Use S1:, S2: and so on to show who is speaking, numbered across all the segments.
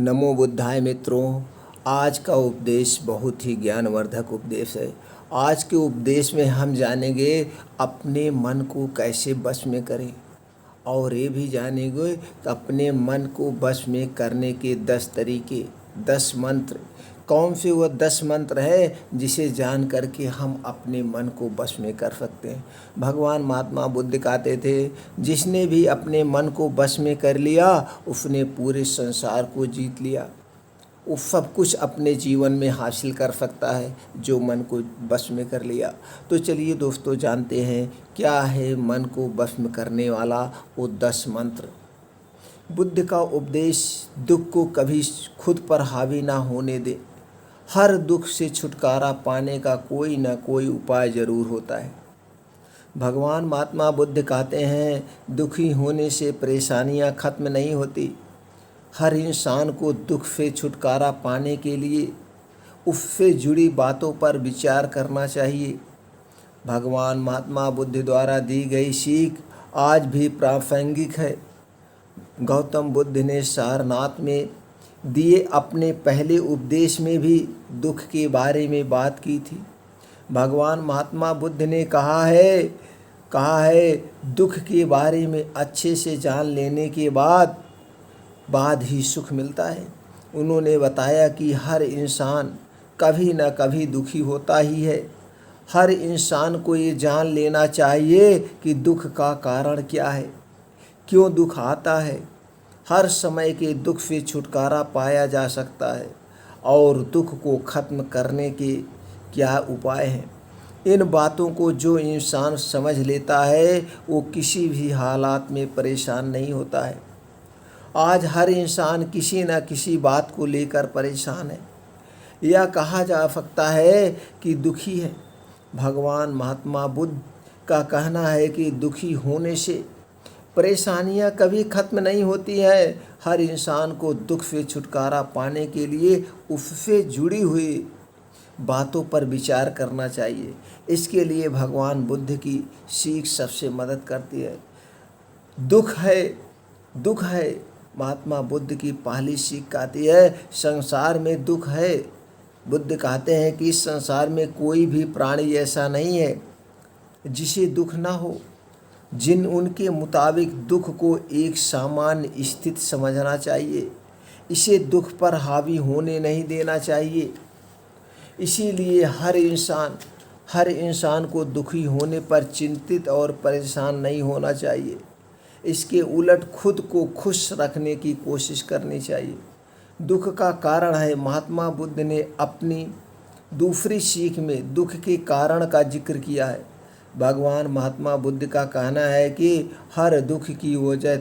S1: नमो बुद्धाय मित्रों। आज का उपदेश बहुत ही ज्ञानवर्धक उपदेश है। आज के उपदेश में हम जानेंगे अपने मन को कैसे वश में करें, और ये भी जानेंगे कि अपने मन को वश में करने के 10 तरीके, 10 मंत्र। कौन से वो 10 मंत्र है जिसे जान करके हम अपने मन को वश में कर सकते हैं। भगवान महात्मा बुद्ध कहते थे, जिसने भी अपने मन को वश में कर लिया उसने पूरे संसार को जीत लिया। वो सब कुछ अपने जीवन में हासिल कर सकता है जो मन को वश में कर लिया। तो चलिए दोस्तों, जानते हैं क्या है मन को वश में करने वाला वो 10 मंत्र। बुद्ध का उपदेश, दुख को कभी खुद पर हावी ना होने दे। हर दुख से छुटकारा पाने का कोई ना कोई उपाय ज़रूर होता है। भगवान महात्मा बुद्ध कहते हैं, दुखी होने से परेशानियां खत्म नहीं होती। हर इंसान को दुख से छुटकारा पाने के लिए उससे जुड़ी बातों पर विचार करना चाहिए। भगवान महात्मा बुद्ध द्वारा दी गई सीख आज भी प्रासंगिक है। गौतम बुद्ध ने सारनाथ में दिए अपने पहले उपदेश में भी दुख के बारे में बात की थी। भगवान महात्मा बुद्ध ने कहा है दुख के बारे में अच्छे से जान लेने के बाद ही सुख मिलता है। उन्होंने बताया कि हर इंसान कभी न कभी दुखी होता ही है। हर इंसान को ये जान लेना चाहिए कि दुख का कारण क्या है, क्यों दुख आता है। हर समय के दुख से छुटकारा पाया जा सकता है और दुख को ख़त्म करने के क्या उपाय हैं। इन बातों को जो इंसान समझ लेता है वो किसी भी हालात में परेशान नहीं होता है। आज हर इंसान किसी न किसी बात को लेकर परेशान है, यह कहा जा सकता है कि दुखी है। भगवान महात्मा बुद्ध का कहना है कि दुखी होने से परेशानियां कभी ख़त्म नहीं होती है। हर इंसान को दुख से छुटकारा पाने के लिए उससे जुड़ी हुई बातों पर विचार करना चाहिए। इसके लिए भगवान बुद्ध की सीख सबसे मदद करती है। दुख है। महात्मा बुद्ध की पहली सीख कहती है, संसार में दुख है। बुद्ध कहते हैं कि इस संसार में कोई भी प्राणी ऐसा नहीं है जिसे दुख ना हो। जिन उनके मुताबिक दुख को एक सामान्य स्थिति समझना चाहिए, इसे दुख पर हावी होने नहीं देना चाहिए। इसीलिए हर इंसान को दुखी होने पर चिंतित और परेशान नहीं होना चाहिए। इसके उलट खुद को खुश रखने की कोशिश करनी चाहिए। दुख का कारण है। महात्मा बुद्ध ने अपनी दूसरी सीख में दुख के कारण का जिक्र किया है। भगवान महात्मा बुद्ध का कहना है कि हर दुख की वजह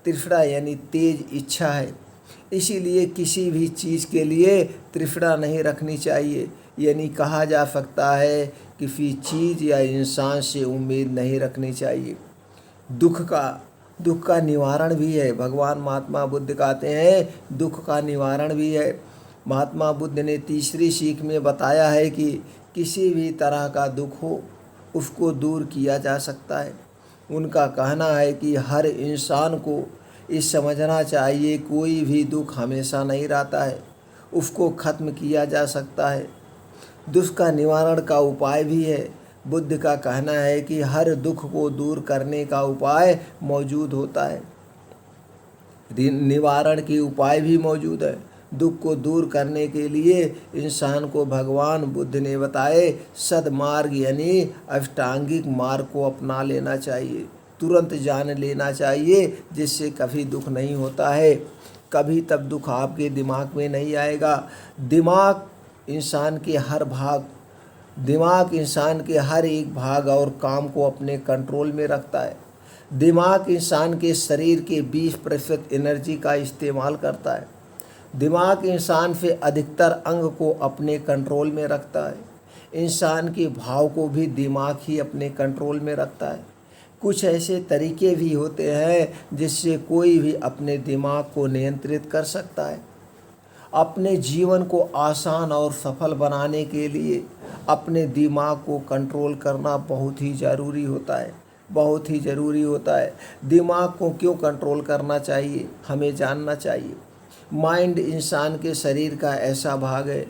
S1: तृष्णा यानी तेज इच्छा है। इसीलिए किसी भी चीज़ के लिए तृष्णा नहीं रखनी चाहिए। यानी कहा जा सकता है किसी चीज़ या इंसान से उम्मीद नहीं रखनी चाहिए। दुख का निवारण भी है। भगवान महात्मा बुद्ध कहते हैं दुख का निवारण भी है। महात्मा बुद्ध ने तीसरी सीख में बताया है कि किसी भी तरह का दुख हो उसको दूर किया जा सकता है। उनका कहना है कि हर इंसान को ये समझना चाहिए कोई भी दुख हमेशा नहीं रहता है, उसको ख़त्म किया जा सकता है। दुख का निवारण का उपाय भी है। बुद्ध का कहना है कि हर दुख को दूर करने का उपाय मौजूद होता है, निवारण के उपाय भी मौजूद है। दुख को दूर करने के लिए इंसान को भगवान बुद्ध ने बताए सद्मार्ग यानी अष्टांगिक मार्ग को अपना लेना चाहिए। तुरंत जान लेना चाहिए, जिससे कभी दुख नहीं होता है। कभी तब दुख आपके दिमाग में नहीं आएगा। दिमाग इंसान के हर एक भाग और काम को अपने कंट्रोल में रखता है। दिमाग इंसान के शरीर के 20% एनर्जी का इस्तेमाल करता है। दिमाग इंसान से अधिकतर अंग को अपने कंट्रोल में रखता है। इंसान के भाव को भी दिमाग ही अपने कंट्रोल में रखता है। कुछ ऐसे तरीके भी होते हैं जिससे कोई भी अपने दिमाग को नियंत्रित कर सकता है। अपने जीवन को आसान और सफल बनाने के लिए अपने दिमाग को कंट्रोल करना बहुत ही ज़रूरी होता है। दिमाग को क्यों कंट्रोल करना चाहिए, हमें जानना चाहिए। माइंड इंसान के शरीर का ऐसा भाग है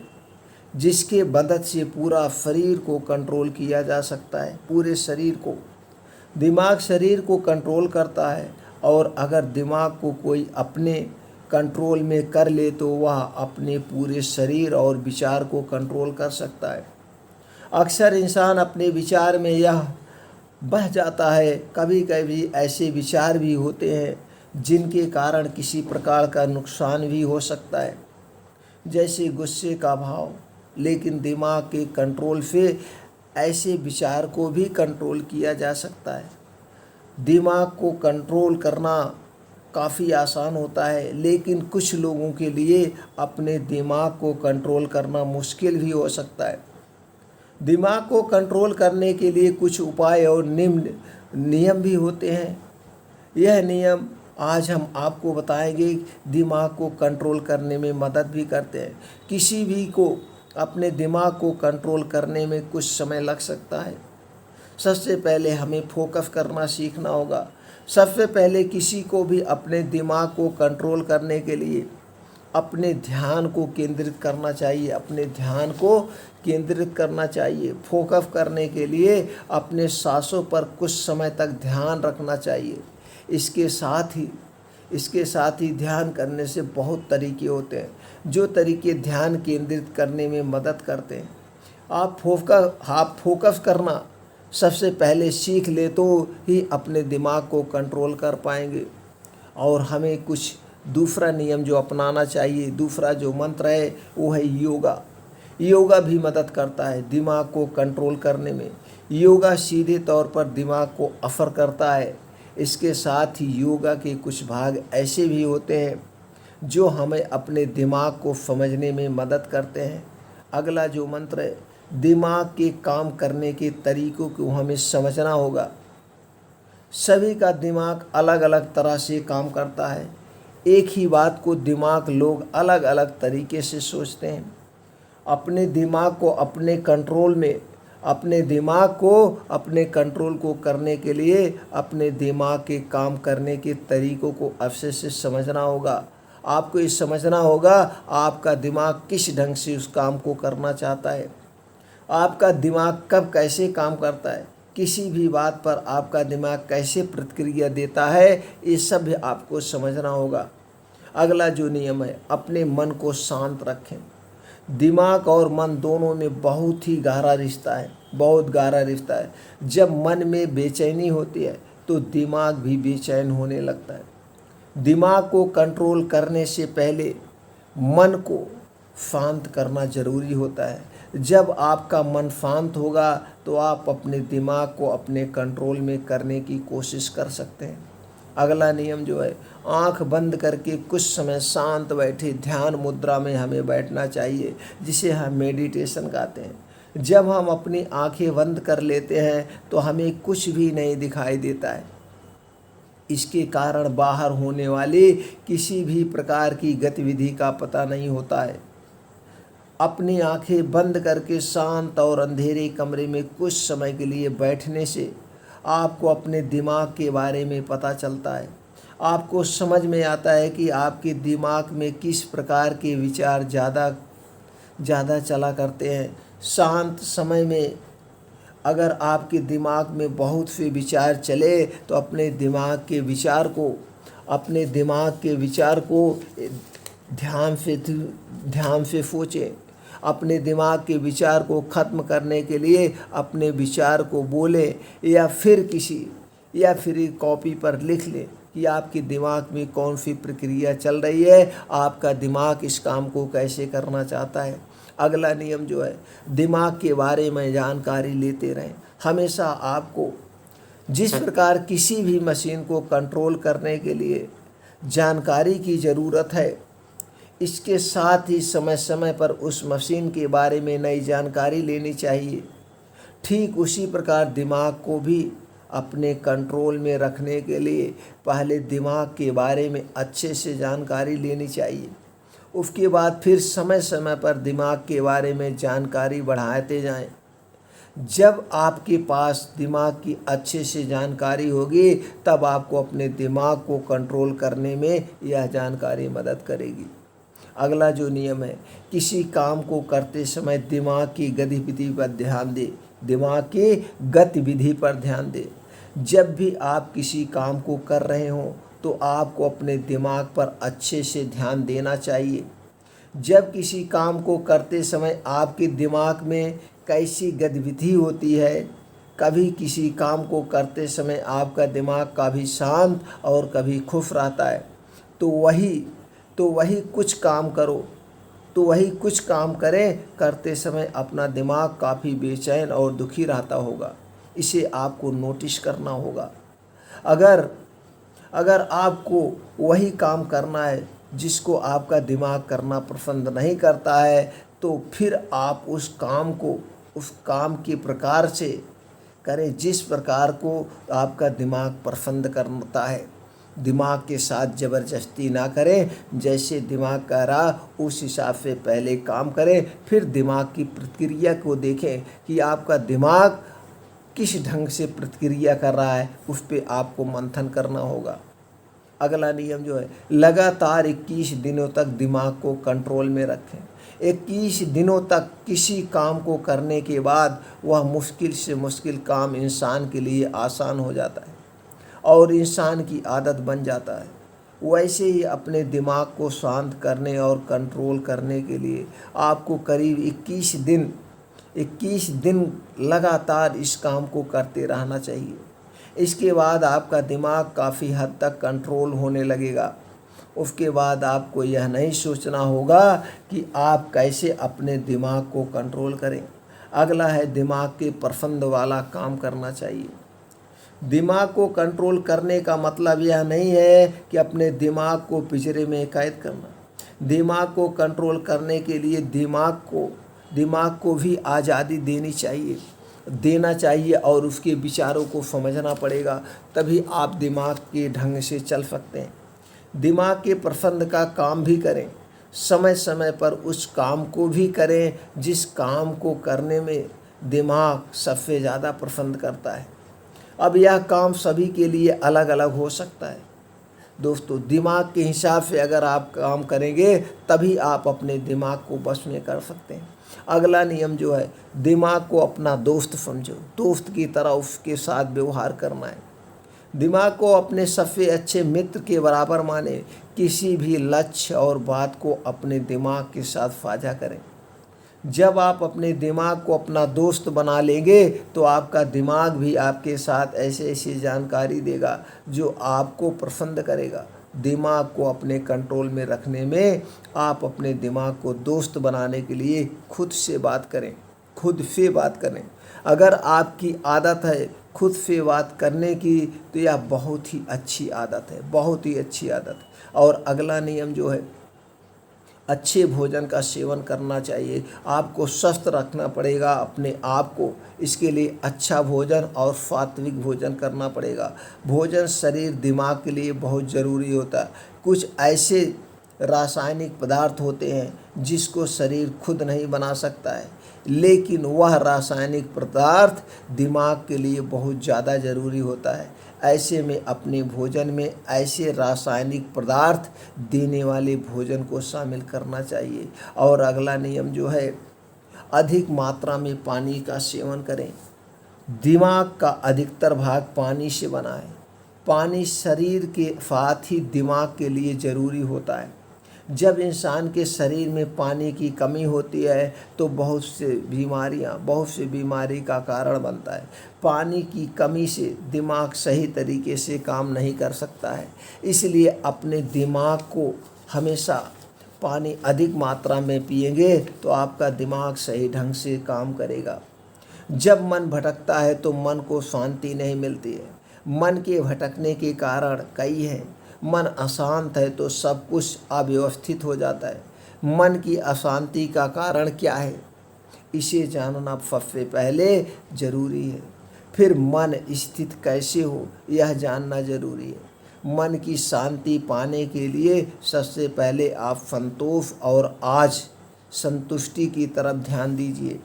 S1: जिसके मदद से पूरा शरीर को कंट्रोल किया जा सकता है। पूरे शरीर को दिमाग शरीर को कंट्रोल करता है, और अगर दिमाग को कोई अपने कंट्रोल में कर ले तो वह अपने पूरे शरीर और विचार को कंट्रोल कर सकता है। अक्सर इंसान अपने विचार में यह बह जाता है। कभी कभी ऐसे विचार भी होते हैं जिनके कारण किसी प्रकार का नुकसान भी हो सकता है, जैसे गुस्से का भाव। लेकिन दिमाग के कंट्रोल से ऐसे विचार को भी कंट्रोल किया जा सकता है। दिमाग को कंट्रोल करना काफ़ी आसान होता है, लेकिन कुछ लोगों के लिए अपने दिमाग को कंट्रोल करना मुश्किल भी हो सकता है। दिमाग को कंट्रोल करने के लिए कुछ उपाय और निम्न नियम भी होते हैं। यह नियम आज हम आपको बताएंगे, दिमाग को कंट्रोल करने में मदद भी करते हैं। किसी भी को अपने दिमाग को कंट्रोल करने में कुछ समय लग सकता है। सबसे पहले हमें फोकस करना सीखना होगा। सबसे पहले किसी को भी अपने दिमाग को कंट्रोल करने के लिए अपने ध्यान को केंद्रित करना चाहिए। अपने ध्यान को केंद्रित करना चाहिए। फोकस करने के लिए अपने सांसों पर कुछ समय तक ध्यान रखना चाहिए। इसके साथ ही ध्यान करने से बहुत तरीके होते हैं जो तरीके ध्यान केंद्रित करने में मदद करते हैं। आप फोकस करना सबसे पहले सीख ले तो ही अपने दिमाग को कंट्रोल कर पाएंगे। और हमें कुछ दूसरा नियम जो अपनाना चाहिए, दूसरा जो मंत्र है वो है योगा। योगा भी मदद करता है दिमाग को कंट्रोल करने में। योगा सीधे तौर पर दिमाग को असर करता है। इसके साथ ही योगा के कुछ भाग ऐसे भी होते हैं जो हमें अपने दिमाग को समझने में मदद करते हैं। अगला जो मंत्र है, दिमाग के काम करने के तरीकों को हमें समझना होगा। सभी का दिमाग अलग अलग तरह से काम करता है। एक ही बात को दिमाग लोग अलग अलग तरीके से सोचते हैं। अपने दिमाग को अपने कंट्रोल को करने के लिए अपने दिमाग के काम करने के तरीकों को अच्छे से समझना होगा। आपको ये समझना होगा आपका दिमाग किस ढंग से उस काम को करना चाहता है। आपका दिमाग कब कैसे काम करता है, किसी भी बात पर आपका दिमाग कैसे प्रतिक्रिया देता है, ये सब भी आपको समझना होगा। अगला जो नियम है, अपने मन को शांत रखें। दिमाग और मन दोनों में बहुत ही गहरा रिश्ता है, बहुत गहरा रिश्ता है। जब मन में बेचैनी होती है तो दिमाग भी बेचैन होने लगता है। दिमाग को कंट्रोल करने से पहले मन को शांत करना जरूरी होता है। जब आपका मन शांत होगा तो आप अपने दिमाग को अपने कंट्रोल में करने की कोशिश कर सकते हैं। अगला नियम जो है, आंख बंद करके कुछ समय शांत बैठे ध्यान मुद्रा में हमें बैठना चाहिए, जिसे हम मेडिटेशन कहते हैं। जब हम अपनी आंखें बंद कर लेते हैं तो हमें कुछ भी नहीं दिखाई देता है। इसके कारण बाहर होने वाली किसी भी प्रकार की गतिविधि का पता नहीं होता है। अपनी आंखें बंद करके शांत और अंधेरे कमरे में कुछ समय के लिए बैठने से आपको अपने दिमाग के बारे में पता चलता है। आपको समझ में आता है कि आपके दिमाग में किस प्रकार के विचार ज़्यादा चला करते हैं। शांत समय में अगर आपके दिमाग में बहुत से विचार चले तो अपने दिमाग के विचार को ध्यान से सोचें। अपने दिमाग के विचार को ख़त्म करने के लिए अपने विचार को बोलें या फिर एक कॉपी पर लिख लें कि आपके दिमाग में कौन सी प्रक्रिया चल रही है, आपका दिमाग इस काम को कैसे करना चाहता है। अगला नियम जो है, दिमाग के बारे में जानकारी लेते रहें। हमेशा आपको जिस प्रकार किसी भी मशीन को कंट्रोल करने के लिए जानकारी की ज़रूरत है, इसके साथ ही समय समय पर उस मशीन के बारे में नई जानकारी लेनी चाहिए। ठीक उसी प्रकार दिमाग को भी अपने कंट्रोल में रखने के लिए पहले दिमाग के बारे में अच्छे से जानकारी लेनी चाहिए। उसके बाद फिर समय समय पर दिमाग के बारे में जानकारी बढ़ाते जाएं। जब आपके पास दिमाग की अच्छे से जानकारी होगी तब आपको अपने दिमाग को कंट्रोल करने में यह जानकारी मदद करेगी। अगला जो नियम है, किसी काम को करते समय दिमाग की गतिविधि पर ध्यान दे। दिमाग की गतिविधि पर ध्यान दे। जब भी आप किसी काम को कर रहे हो तो आपको अपने दिमाग पर अच्छे से ध्यान देना चाहिए। जब किसी काम को करते समय आपके दिमाग में कैसी गतिविधि होती है, कभी किसी काम को करते समय आपका दिमाग कभी शांत और कभी खुश रहता है, तो वही कुछ काम करो, तो वही कुछ काम करें करते समय अपना दिमाग काफ़ी बेचैन और दुखी रहता होगा। इसे आपको नोटिस करना होगा। अगर अगर आपको वही काम करना है जिसको आपका दिमाग करना पसंद नहीं करता है, तो फिर आप उस काम के प्रकार से करें जिस प्रकार को आपका दिमाग पसंद करता है। दिमाग के साथ ज़बरदस्ती ना करें। जैसे दिमाग कह रहा उस हिसाब से पहले काम करें, फिर दिमाग की प्रतिक्रिया को देखें कि आपका दिमाग किस ढंग से प्रतिक्रिया कर रहा है, उस पर आपको मंथन करना होगा। अगला नियम जो है, लगातार 21 दिनों तक दिमाग को कंट्रोल में रखें। 21 दिनों तक किसी काम को करने के बाद वह मुश्किल से मुश्किल काम इंसान के लिए आसान हो जाता है और इंसान की आदत बन जाता है। वैसे ही अपने दिमाग को शांत करने और कंट्रोल करने के लिए आपको करीब 21 दिन लगातार इस काम को करते रहना चाहिए। इसके बाद आपका दिमाग काफ़ी हद तक कंट्रोल होने लगेगा। उसके बाद आपको यह नहीं सोचना होगा कि आप कैसे अपने दिमाग को कंट्रोल करें। अगला है, दिमाग के पसंद वाला काम करना चाहिए। दिमाग को कंट्रोल करने का मतलब यह नहीं है कि अपने दिमाग को पिंजरे में कैद करना। दिमाग को कंट्रोल करने के लिए दिमाग को भी आज़ादी देना चाहिए और उसके विचारों को समझना पड़ेगा, तभी आप दिमाग के ढंग से चल सकते हैं। दिमाग के पसंद का काम भी करें, समय समय पर उस काम को भी करें जिस काम को करने में दिमाग सबसे ज़्यादा पसंद करता है। अब यह काम सभी के लिए अलग अलग हो सकता है। दोस्तों, दिमाग के हिसाब से अगर आप काम करेंगे तभी आप अपने दिमाग को वश में कर सकते हैं। अगला नियम जो है, दिमाग को अपना दोस्त समझो। दोस्त की तरह उसके साथ व्यवहार करना है। दिमाग को अपने सबसे अच्छे मित्र के बराबर माने। किसी भी लक्ष्य और बात को अपने दिमाग के साथ साझा करें। जब आप अपने दिमाग को अपना दोस्त बना लेंगे तो आपका दिमाग भी आपके साथ ऐसी जानकारी देगा जो आपको पसंद करेगा। दिमाग को अपने कंट्रोल में रखने में आप अपने दिमाग को दोस्त बनाने के लिए खुद से बात करें। अगर आपकी आदत है खुद से बात करने की तो यह बहुत ही अच्छी आदत है। और अगला नियम जो है, अच्छे भोजन का सेवन करना चाहिए। आपको स्वस्थ रखना पड़ेगा अपने आप को। इसके लिए अच्छा भोजन और सात्विक भोजन करना पड़ेगा। भोजन शरीर दिमाग के लिए बहुत ज़रूरी होता है। कुछ ऐसे रासायनिक पदार्थ होते हैं जिसको शरीर खुद नहीं बना सकता है, लेकिन वह रासायनिक पदार्थ दिमाग के लिए बहुत ज़्यादा ज़रूरी होता है। ऐसे में अपने भोजन में ऐसे रासायनिक पदार्थ देने वाले भोजन को शामिल करना चाहिए। और अगला नियम जो है, अधिक मात्रा में पानी का सेवन करें। दिमाग का अधिकतर भाग पानी से बना है। पानी शरीर के साथ ही दिमाग के लिए ज़रूरी होता है। जब इंसान के शरीर में पानी की कमी होती है तो बहुत से बीमारी का कारण बनता है। पानी की कमी से दिमाग सही तरीके से काम नहीं कर सकता है। इसलिए अपने दिमाग को हमेशा पानी अधिक मात्रा में पिएंगे तो आपका दिमाग सही ढंग से काम करेगा। जब मन भटकता है तो मन को शांति नहीं मिलती है। मन के भटकने के कारण कई हैं। मन अशांत है तो सब कुछ अव्यवस्थित हो जाता है। मन की अशांति का कारण क्या है, इसे जानना सबसे पहले ज़रूरी है। फिर मन स्थित कैसे हो यह जानना ज़रूरी है। मन की शांति पाने के लिए सबसे पहले आप संतोष और आज संतुष्टि की तरफ ध्यान दीजिए।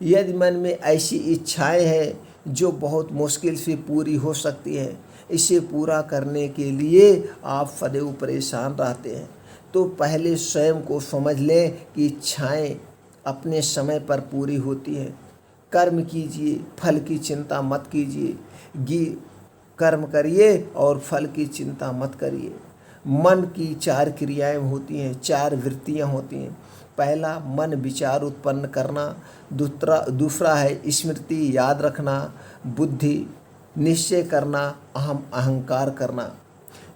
S1: यदि मन में ऐसी इच्छाएं हैं जो बहुत मुश्किल से पूरी हो सकती हैं, इसे पूरा करने के लिए आप सदैव परेशान रहते हैं। तो पहले स्वयं को समझ लें कि इच्छाएं अपने समय पर पूरी होती हैं। कर्म कीजिए, फल की चिंता मत कीजिए। कर्म करिए और फल की चिंता मत करिए। मन की 4 क्रियाएं होती हैं, 4 वृत्तियां होती हैं। पहला मन विचार उत्पन्न करना, दूसरा है स्मृति याद रखना, बुद्धि निश्चय करना, अहंकार करना।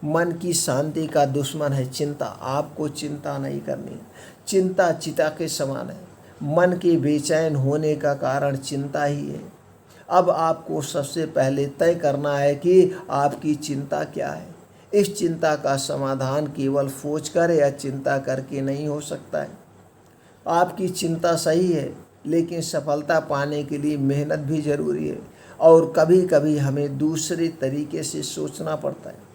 S1: मन की शांति का दुश्मन है चिंता। आपको चिंता नहीं करनी है। चिंता चिता के समान है। मन के बेचैन होने का कारण चिंता ही है। अब आपको सबसे पहले तय करना है कि आपकी चिंता क्या है। इस चिंता का समाधान केवल सोच कर या चिंता करके नहीं हो सकता है। आपकी चिंता सही है, लेकिन सफलता पाने के लिए मेहनत भी ज़रूरी है और कभी कभी हमें दूसरे तरीके से सोचना पड़ता है।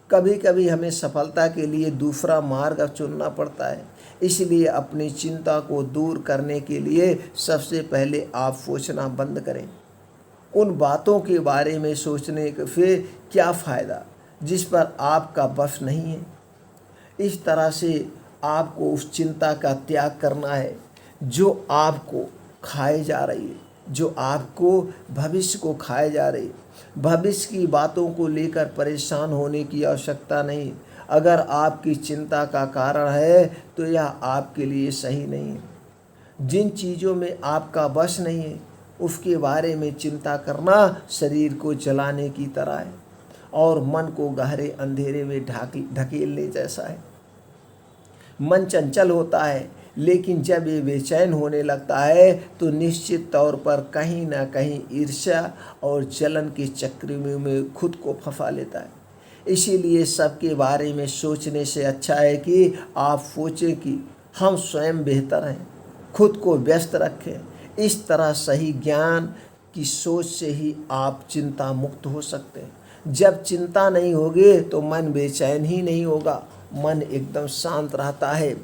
S1: कभी कभी हमें सफलता के लिए दूसरा मार्ग चुनना पड़ता है। इसलिए अपनी चिंता को दूर करने के लिए सबसे पहले आप सोचना बंद करें। उन बातों के बारे में सोचने से क्या फ़ायदा जिस पर आपका बस नहीं है। इस तरह से आपको उस चिंता का त्याग करना है जो आपको खाए जा रही है, जो आपको भविष्य को खाए जा रही है। भविष्य की बातों को लेकर परेशान होने की आवश्यकता नहीं। अगर आपकी चिंता का कारण है तो यह आपके लिए सही नहीं है। जिन चीज़ों में आपका वश नहीं है उसके बारे में चिंता करना शरीर को जलाने की तरह है और मन को गहरे अंधेरे में ढकेलने जैसा है। मन चंचल होता है, लेकिन जब ये बेचैन होने लगता है तो निश्चित तौर पर कहीं ना कहीं ईर्ष्या और जलन के चक्र में खुद को फंसा लेता है। इसीलिए सबके बारे में सोचने से अच्छा है कि आप सोचें कि हम स्वयं बेहतर हैं, खुद को व्यस्त रखें। इस तरह सही ज्ञान की सोच से ही आप चिंता मुक्त हो सकते हैं। जब चिंता नहीं होगी तो मन बेचैन ही नहीं होगा, मन एकदम शांत रहता है।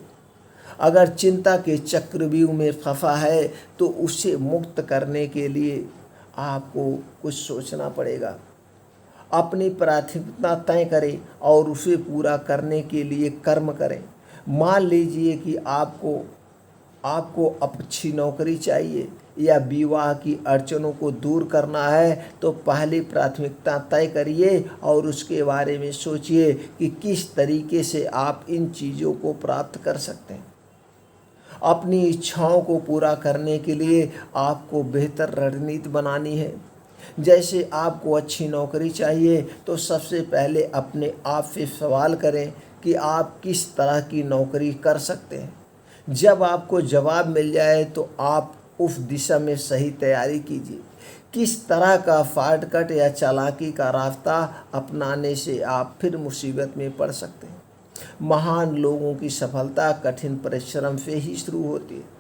S1: अगर चिंता के चक्रव्यूह में फंसा है तो उसे मुक्त करने के लिए आपको कुछ सोचना पड़ेगा। अपनी प्राथमिकता तय करें और उसे पूरा करने के लिए कर्म करें। मान लीजिए कि आपको अच्छी नौकरी चाहिए या विवाह की अड़चनों को दूर करना है, तो पहले प्राथमिकता तय करिए और उसके बारे में सोचिए कि किस तरीके से आप इन चीज़ों को प्राप्त कर सकते हैं। अपनी इच्छाओं को पूरा करने के लिए आपको बेहतर रणनीति बनानी है। जैसे आपको अच्छी नौकरी चाहिए तो सबसे पहले अपने आप से सवाल करें कि आप किस तरह की नौकरी कर सकते हैं। जब आपको जवाब मिल जाए तो आप उस दिशा में सही तैयारी कीजिए। किस तरह का शॉर्टकट या चालाकी का रास्ता अपनाने से आप फिर मुसीबत में पड़ सकते हैं। महान लोगों की सफलता कठिन परिश्रम से ही शुरू होती है।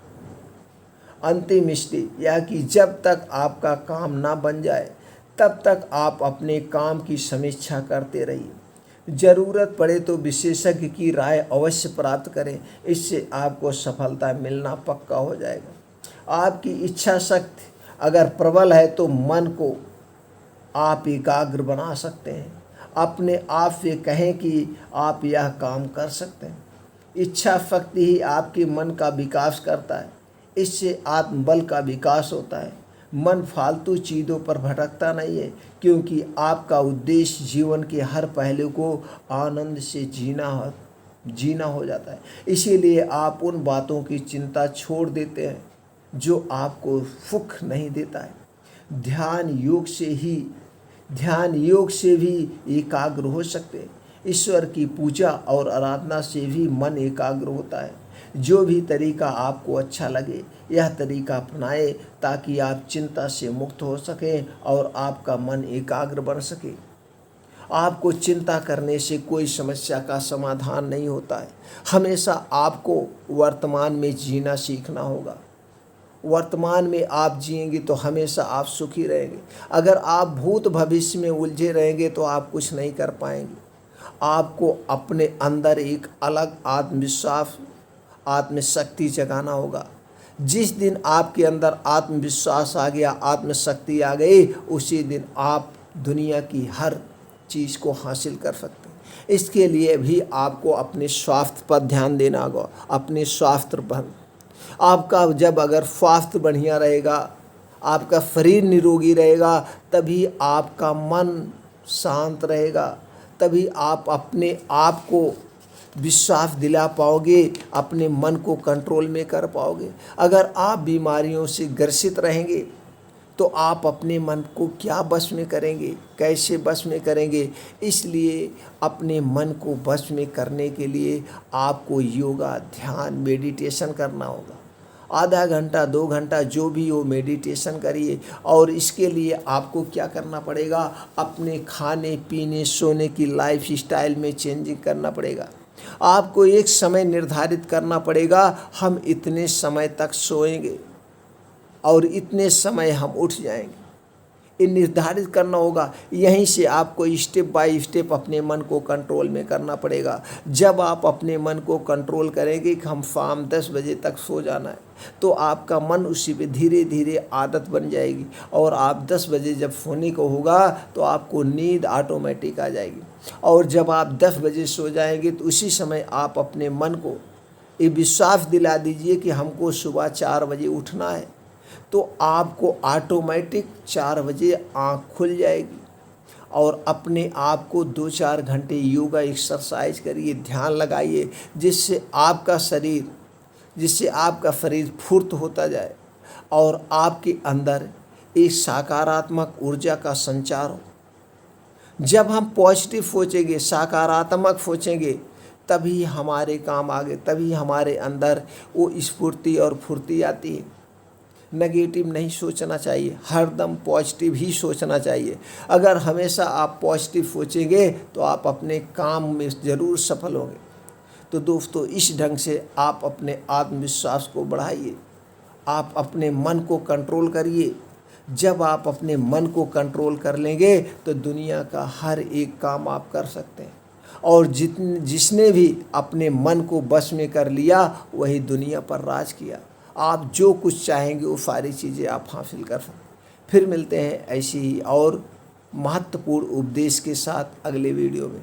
S1: अंतिम स्टेज यह कि जब तक आपका काम ना बन जाए तब तक आप अपने काम की समीक्षा करते रहिए। ज़रूरत पड़े तो विशेषज्ञ की राय अवश्य प्राप्त करें, इससे आपको सफलता मिलना पक्का हो जाएगा। आपकी इच्छा शक्ति अगर प्रबल है तो मन को आप एकाग्र बना सकते हैं। अपने आप से कहें कि आप यह काम कर सकते हैं। इच्छा शक्ति ही आपके मन का विकास करता है, इससे आत्मबल का विकास होता है। मन फालतू चीज़ों पर भटकता नहीं है, क्योंकि आपका उद्देश्य जीवन के हर पहलू को आनंद से जीना हो जाता है। इसीलिए आप उन बातों की चिंता छोड़ देते हैं जो आपको सुख नहीं देता है। ध्यान योग से भी एकाग्र हो सकते हैं। ईश्वर की पूजा और आराधना से भी मन एकाग्र होता है। जो भी तरीका आपको अच्छा लगे यह तरीका अपनाएं ताकि आप चिंता से मुक्त हो सकें और आपका मन एकाग्र बन सके। आपको चिंता करने से कोई समस्या का समाधान नहीं होता है। हमेशा आपको वर्तमान में जीना सीखना होगा। वर्तमान में आप जिएंगे तो हमेशा आप सुखी रहेंगे। अगर आप भूत भविष्य में उलझे रहेंगे तो आप कुछ नहीं कर पाएंगे। आपको अपने अंदर एक अलग आत्मविश्वास, आत्मशक्ति जगाना होगा। जिस दिन आपके अंदर आत्मविश्वास आ गया, आत्मशक्ति आ गई, उसी दिन आप दुनिया की हर चीज़ को हासिल कर सकते हैं। इसके लिए भी आपको अपने स्वास्थ्य पर ध्यान देना होगा, अपने स्वास्थ्य पर। आपका जब अगर स्वास्थ्य बढ़िया रहेगा, आपका शरीर निरोगी रहेगा, तभी आपका मन शांत रहेगा, तभी आप अपने आप को विश्वास दिला पाओगे, अपने मन को कंट्रोल में कर पाओगे। अगर आप बीमारियों से ग्रसित रहेंगे तो आप अपने मन को क्या वश में करेंगे, कैसे वश में करेंगे? इसलिए अपने मन को वश में करने के लिए आपको योगा, ध्यान, मेडिटेशन करना होगा। आधा घंटा 2 घंटा जो भी हो मेडिटेशन करिए। और इसके लिए आपको क्या करना पड़ेगा? अपने खाने पीने सोने की लाइफ स्टाइल में चेंजिंग करना पड़ेगा। आपको एक समय निर्धारित करना पड़ेगा, हम इतने समय तक सोएंगे और इतने समय हम उठ जाएंगे। ये निर्धारित करना होगा। यहीं से आपको स्टेप बाय स्टेप अपने मन को कंट्रोल में करना पड़ेगा। जब आप अपने मन को कंट्रोल करेंगे कि हम शाम 10 बजे तक सो जाना है, तो आपका मन उसी पे धीरे धीरे आदत बन जाएगी और आप 10 बजे जब सोने को होगा तो आपको नींद ऑटोमेटिक आ जाएगी। और जब आप 10 बजे सो जाएंगे तो उसी समय आप अपने मन को ये विश्वास दिला दीजिए कि हमको सुबह 4 बजे उठना है, तो आपको ऑटोमेटिक 4 बजे आँख खुल जाएगी। और अपने आप को 2-4 घंटे योगा एक्सरसाइज करिए, ध्यान लगाइए, जिससे आपका शरीर फुर्त होता जाए और आपके अंदर एक सकारात्मक ऊर्जा का संचार हो। जब हम पॉजिटिव सोचेंगे, सकारात्मक सोचेंगे, तभी हमारे काम आगे, तभी हमारे अंदर वो स्फूर्ति और फुर्ती आती है। नेगेटिव नहीं सोचना चाहिए, हरदम पॉजिटिव ही सोचना चाहिए। अगर हमेशा आप पॉजिटिव सोचेंगे तो आप अपने काम में ज़रूर सफल होंगे। तो दोस्तों, इस ढंग से आप अपने आत्मविश्वास को बढ़ाइए, आप अपने मन को कंट्रोल करिए। जब आप अपने मन को कंट्रोल कर लेंगे तो दुनिया का हर एक काम आप कर सकते हैं। और जिसने भी अपने मन को बस में कर लिया वही दुनिया पर राज किया। आप जो कुछ चाहेंगे वो सारी चीज़ें आप हासिल कर सकते। फिर मिलते हैं ऐसी ही और महत्वपूर्ण उपदेश के साथ अगले वीडियो में।